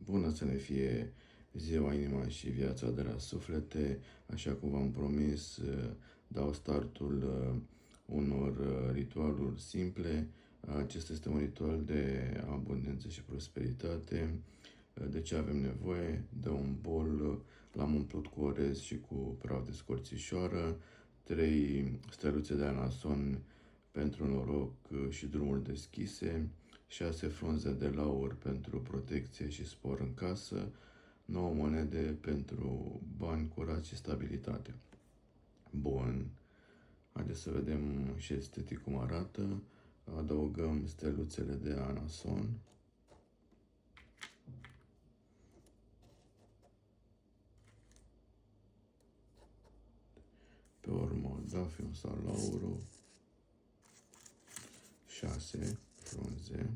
Bună să ne fie ziua, inima și viața de la suflete. Așa cum v-am promis, dau startul unor ritualuri simple. Acesta este un ritual de abundență și prosperitate. De ce avem nevoie? De un bol, l-am umplut cu orez și cu praf de scorțișoară, 3 steluțe de anason pentru noroc și drumuri deschise, 6 frunze de laur pentru protecție și spor în casă, 9 monede pentru bani curați și stabilitate. Bun, haideți să vedem și estetic cum arată. Adăugăm steluțele de anason. Pe urmă, dafium sau laurul, 6 frunze.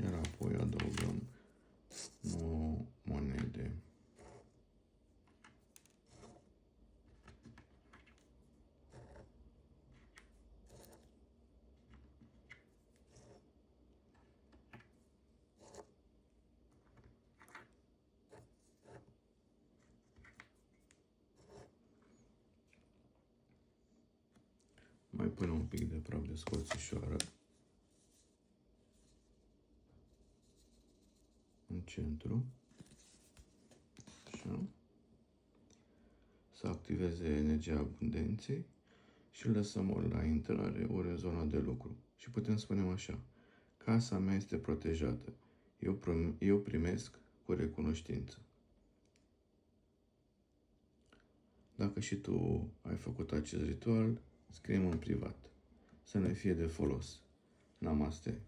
Iar apoi adăugăm 9 monede. Mai punem un pic de praf de scorțișoară în centru. Așa. Să activeze energia abundenței și îl lăsăm la intrare, ori în zona de lucru. Și putem spune așa: casa mea este protejată. Eu primesc cu recunoștință. Dacă și tu ai făcut acest ritual, scrie-mă în privat. Să ne fie de folos. Namaste.